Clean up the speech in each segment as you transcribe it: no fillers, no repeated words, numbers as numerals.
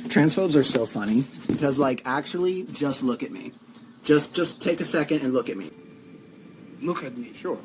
Transphobes are so funny because, like, actually, just look at me. Just take a second and look at me. Look at me, sure.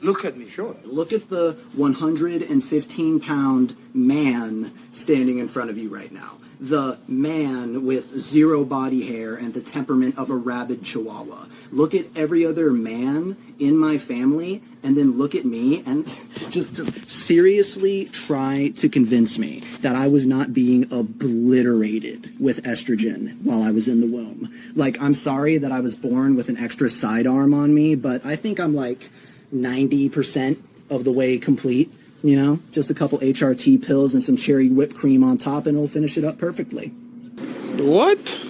Look at me, sure. Look at the 115-pound man standing in front of you right now. The man with zero body hair and the temperament of a rabid chihuahua. Look at every other man in my family, and then look at me and just seriously try to convince me that I was not being obliterated with estrogen while I was in the womb. Like, I'm sorry that I was born with an extra sidearm on me, but I think I'm like 90% of the way complete, you know? Just a couple HRT pills and some cherry whipped cream on top, and it'll finish it up perfectly. What?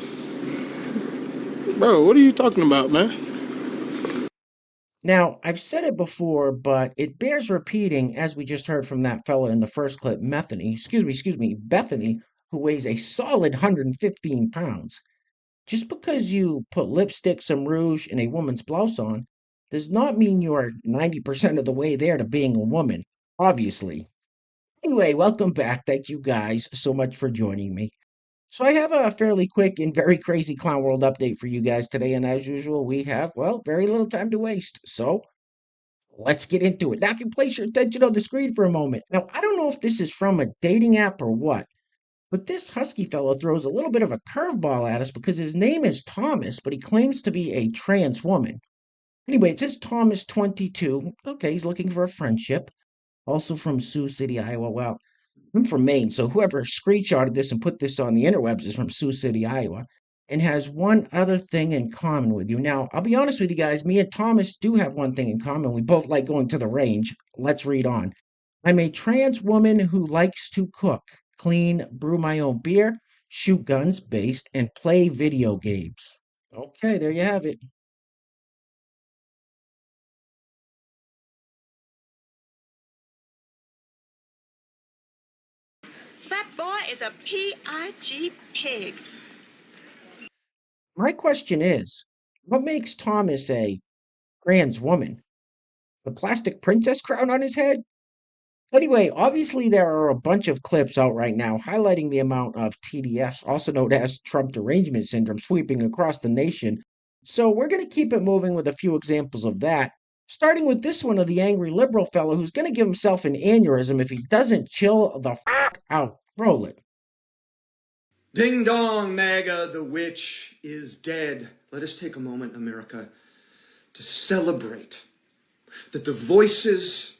Bro, what are you talking about, man? Now, I've said it before, but it bears repeating, as we just heard from that fella in the first clip, Bethany, who weighs a solid 115 pounds. Just because you put lipstick, some rouge, and a woman's blouse on does not mean you are 90% of the way there to being a woman, obviously. Anyway, welcome back. Thank you guys so much for joining me. So I have a fairly quick and very crazy Clown World update for you guys today, and as usual, we have, well, very little time to waste. So let's get into it. Now, if you place your attention on the screen for a moment. Now, I don't know if this is from a dating app or what, but this husky fellow throws a little bit of a curveball at us because his name is Thomas, but he claims to be a trans woman. Anyway, it says Thomas 22. Okay, he's looking for a friendship. Also from Sioux City, Iowa. Well, I'm from Maine, so whoever screenshotted this and put this on the interwebs is from Sioux City, Iowa, and has one other thing in common with you. Now, I'll be honest with you guys, me and Thomas do have one thing in common. We both like going to the range. Let's read on. I'm a trans woman who likes to cook, clean, brew my own beer, shoot guns, baste, and play video games. Okay, there you have it. That boy is a P-I-G pig. My question is, what makes Thomas a trans woman? The plastic princess crown on his head? Anyway, obviously there are a bunch of clips out right now highlighting the amount of TDS, also known as Trump derangement syndrome, sweeping across the nation. So we're going to keep it moving with a few examples of that, starting with this one of the angry liberal fellow who's going to give himself an aneurysm if he doesn't chill the fuck out. Roll it. Ding dong, MAGA, the witch is dead. Let us take a moment, America, to celebrate that the voices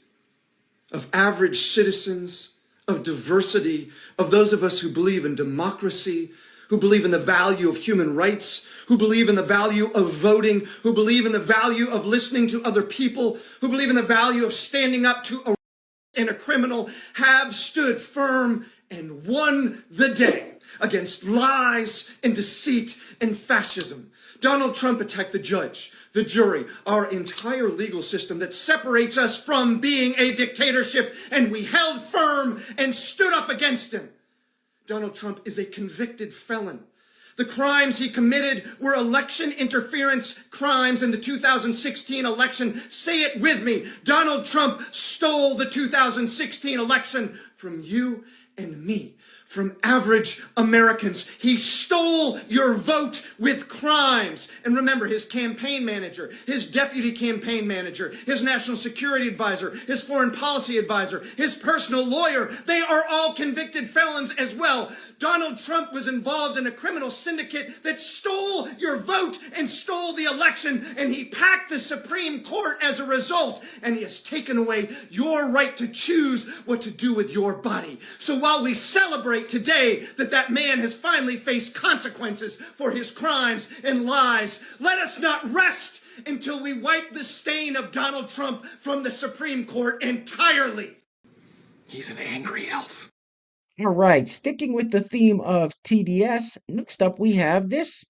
of average citizens, of diversity, of those of us who believe in democracy, who believe in the value of human rights, who believe in the value of voting, who believe in the value of listening to other people, who believe in the value of standing up to a and a criminal, have stood firm and won the day against lies and deceit and fascism. Donald Trump attacked the judge, the jury, our entire legal system that separates us from being a dictatorship, and we held firm and stood up against him. Donald Trump is a convicted felon. The crimes he committed were election interference crimes in the 2016 election. Say it with me. Donald Trump stole the 2016 election from you and me, from average Americans. He stole your vote with crimes. And remember, his campaign manager, his deputy campaign manager, his national security advisor, his foreign policy advisor, his personal lawyer, they are all convicted felons as well. Donald Trump was involved in a criminal syndicate that stole your vote and stole the election, and he packed the Supreme Court as a result, and he has taken away your right to choose what to do with your body. So while we celebrate today that man has finally faced consequences for his crimes and lies, let us not rest until we wipe the stain of Donald Trump from the Supreme Court entirely. He's an angry elf. All right, sticking with the theme of TDS, next up we have this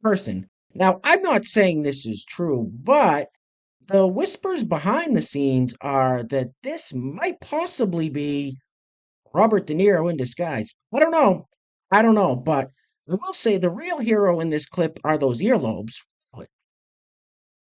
person. Now, I'm not saying this is true, but the whispers behind the scenes are that this might possibly be Robert De Niro in disguise. I don't know, but I will say the real hero in this clip are those earlobes.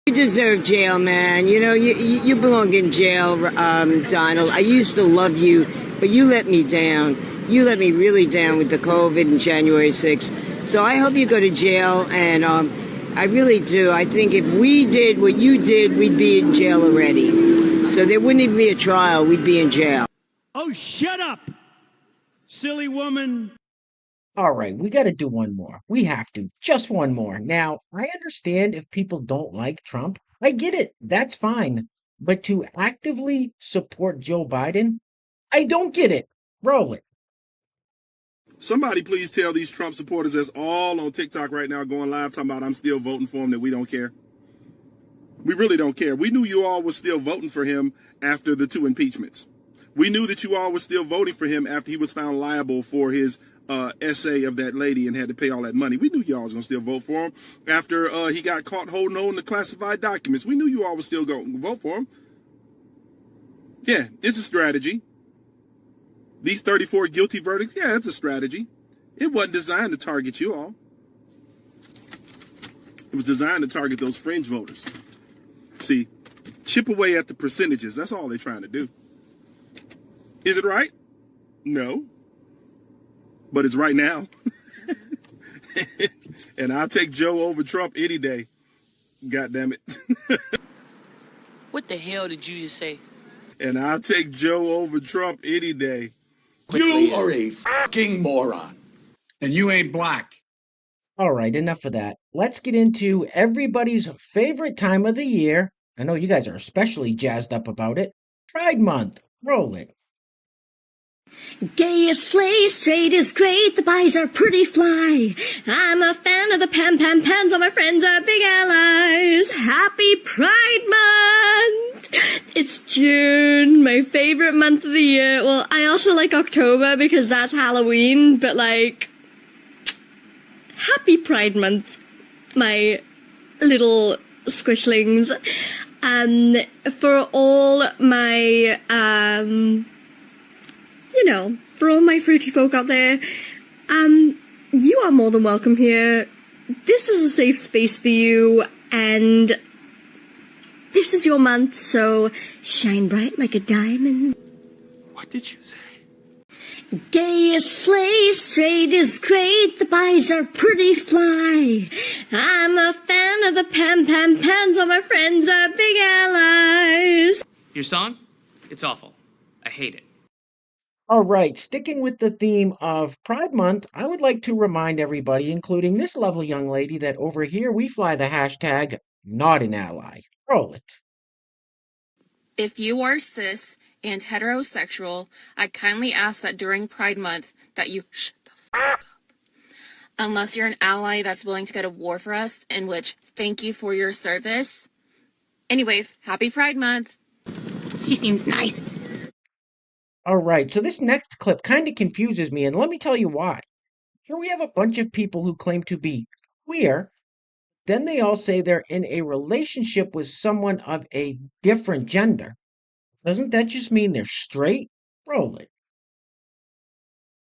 You deserve jail, man. You know, you belong in jail, Donald. I used to love you, but you let me down. you let me really down with the COVID and January 6th. So I hope you go to jail, and I really do. I think if we did what you did, we'd be in jail already. So there wouldn't even be a trial. We'd be in jail. Oh, shut up, silly woman. All right, we got to do one more. We have to. Just one more. Now, I understand if people don't like Trump. I get it. That's fine. But to actively support Joe Biden, I don't get it. Roll it. Somebody please tell these Trump supporters that's all on TikTok right now going live talking about I'm still voting for him that we don't care. We really don't care. We knew you all were still voting for him after the 2 impeachments. We knew that you all were still voting for him after he was found liable for his essay of that lady and had to pay all that money. We knew y'all was going to still vote for him after he got caught holding on to classified documents. We knew you all was still going to vote for him. Yeah, it's a strategy. These 34 guilty verdicts, yeah, it's a strategy. It wasn't designed to target you all. It was designed to target those fringe voters. See, chip away at the percentages. That's all they're trying to do. Is it right? No. But it's right now. And I'll take Joe over Trump any day. God damn it. What the hell did you just say? And I'll take Joe over Trump any day. You are a fucking moron. And you ain't black. All right, enough of that. Let's get into everybody's favorite time of the year. I know you guys are especially jazzed up about it. Pride Month. Roll it. Gay is slay, straight is great, the boys are pretty fly. I'm a fan of the pans, all my friends are big allies. Happy Pride Month! It's June, my favorite month of the year. Well, I also like October because that's Halloween, but like, happy Pride Month, my little squishlings. For all my, for all my fruity folk out there, you are more than welcome here. This is a safe space for you, and this is your month, so shine bright like a diamond. What did you say? Gay is slay, straight is great, the boys are pretty fly. I'm a fan of the pans, all my friends are big allies. Your song? It's awful. I hate it. All right, sticking with the theme of Pride Month, I would like to remind everybody, including this lovely young lady, that over here we fly the hashtag not an ally. Roll it. If you are cis and heterosexual, I kindly ask that during Pride Month that you shut the fuck up. Unless you're an ally that's willing to go to war for us, in which thank you for your service. Anyways, happy Pride Month. She seems nice. All right, so this next clip kind of confuses me, and let me tell you why. Here we have a bunch of people who claim to be queer, then they all say they're in a relationship with someone of a different gender. Doesn't that just mean they're straight? Roll it.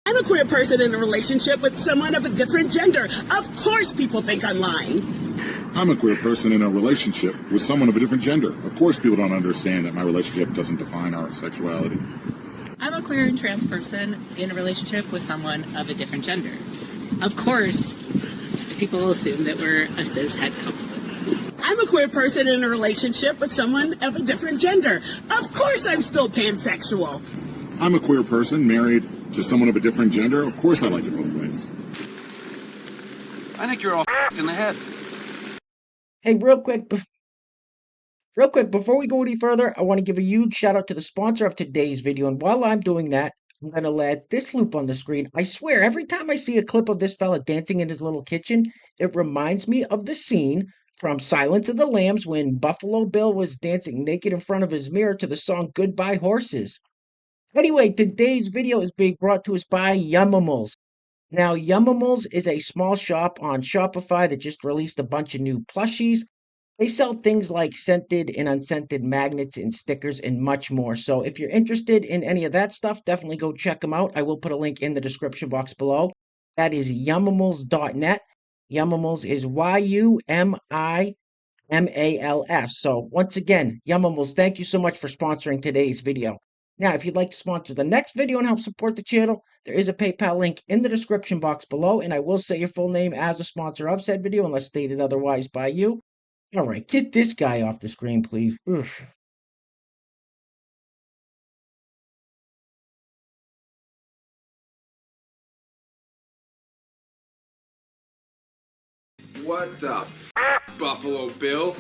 I'm a queer person in a relationship with someone of a different gender. Of course people think I'm lying. I'm a queer person in a relationship with someone of a different gender. Of course people don't understand that my relationship doesn't define our sexuality. I'm a queer and trans person in a relationship with someone of a different gender. Of course, people assume that we're a cis-het couple. I'm a queer person in a relationship with someone of a different gender. Of course I'm still pansexual. I'm a queer person married to someone of a different gender. Of course I like it both ways. I think you're all in the head. Hey, real quick, before we go any further, I want to give a huge shout out to the sponsor of today's video. And while I'm doing that, I'm going to let this loop on the screen. I swear, every time I see a clip of this fella dancing in his little kitchen, it reminds me of the scene from Silence of the Lambs when Buffalo Bill was dancing naked in front of his mirror to the song Goodbye Horses. Anyway, today's video is being brought to us by Yummimals. Now, Yummimals is a small shop on Shopify that just released a bunch of new plushies. They sell things like scented and unscented magnets and stickers and much more. So if you're interested in any of that stuff, definitely go check them out. I will put a link in the description box below. That is yummimals.net. Yummimals is Yummimals. So once again, Yummimals, thank you so much for sponsoring today's video. Now, if you'd like to sponsor the next video and help support the channel, there is a PayPal link in the description box below, and I will say your full name as a sponsor of said video unless stated otherwise by you. All right, get this guy off the screen, please. Oof. What the Buffalo Bill?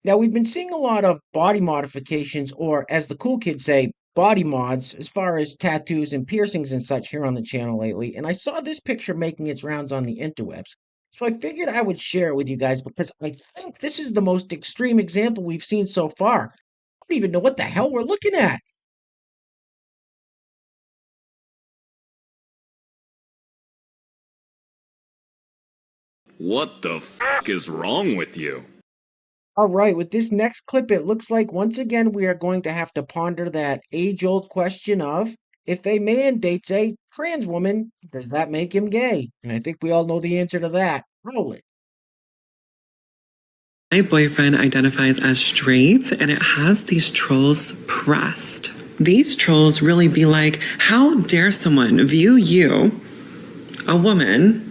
Now, we've been seeing a lot of body modifications, or as the cool kids say, body mods, as far as tattoos and piercings and such here on the channel lately, and I saw this picture making its rounds on the interwebs. So I figured I would share it with you guys because I think this is the most extreme example we've seen so far. I don't even know what the hell we're looking at. What the f is wrong with you? All right, with this next clip, it looks like once again we are going to have to ponder that age-old question of, if a man dates a trans woman, does that make him gay? And I think we all know the answer to that. Roll it. My boyfriend identifies as straight, and it has these trolls pressed. These trolls really be like, how dare someone view you, a woman,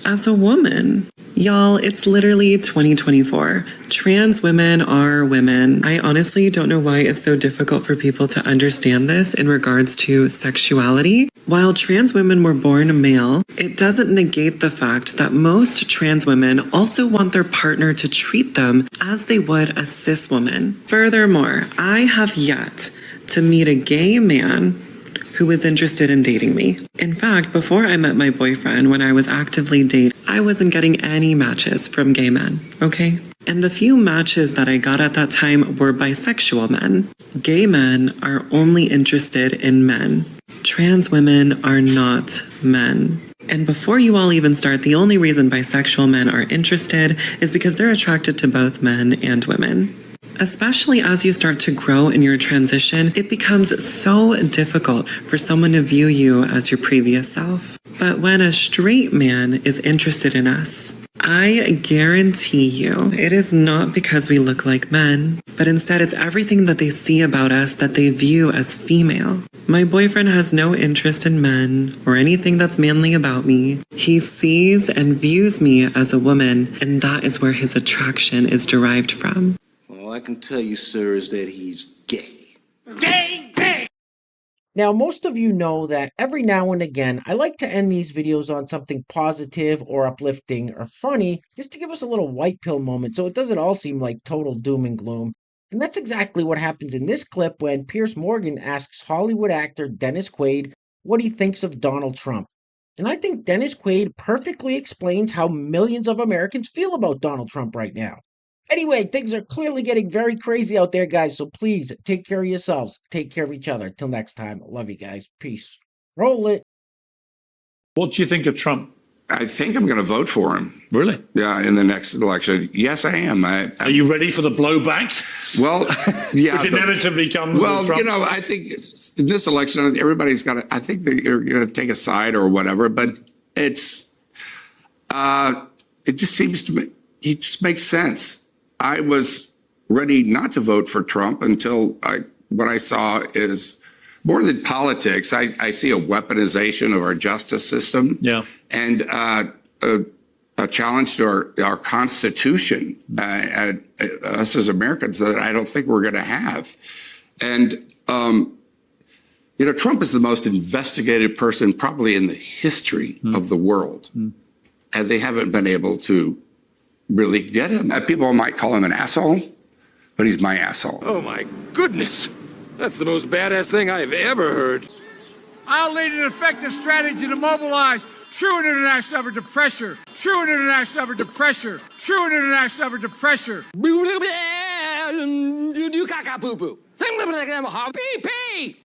as a woman? Y'all, it's literally 2024. Trans women are women. I honestly don't know why it's so difficult for people to understand this in regards to sexuality. While trans women were born male, it doesn't negate the fact that most trans women also want their partner to treat them as they would a cis woman. Furthermore, I have yet to meet a gay man who was interested in dating me. In fact, before I met my boyfriend, when I was actively dating, I wasn't getting any matches from gay men, okay? And the few matches that I got at that time were bisexual men. Gay men are only interested in men. Trans women are not men. And before you all even start, the only reason bisexual men are interested is because they're attracted to both men and women. Especially as you start to grow in your transition, it becomes so difficult for someone to view you as your previous self. But when a straight man is interested in us, I guarantee you it is not because we look like men, but instead it's everything that they see about us that they view as female. My boyfriend has no interest in men or anything that's manly about me. He sees and views me as a woman, and that is where his attraction is derived from. All I can tell you, sir, is that he's gay. Gay, gay! Now, most of you know that every now and again, I like to end these videos on something positive or uplifting or funny, just to give us a little white pill moment so it doesn't all seem like total doom and gloom. And that's exactly what happens in this clip when Piers Morgan asks Hollywood actor Dennis Quaid what he thinks of Donald Trump. And I think Dennis Quaid perfectly explains how millions of Americans feel about Donald Trump right now. Anyway, things are clearly getting very crazy out there, guys, so please take care of yourselves. Take care of each other. Till next time, love you guys. Peace. Roll it. What do you think of Trump? I think I'm going to vote for him. Really? Yeah, in the next election. Yes, I am. Are you ready for the blowback? Well, yeah. Which inevitably comes well, with Trump. you know, I think in this election, everybody's got to, I think they're going to take a side or whatever, but it just seems to me, it just makes sense. I was ready not to vote for Trump until what I saw is more than politics. I see a weaponization of our justice system, and a challenge to our Constitution, us as Americans, that I don't think we're going to have. And you know, Trump is the most investigated person probably in the history of the world, and they haven't been able to really get him. People might call him an asshole, but he's my asshole. Oh my goodness. That's the most badass thing I've ever heard. I'll lead an effective strategy to mobilize true and international effort to pressure. True and international effort to pressure. True and international effort to pressure.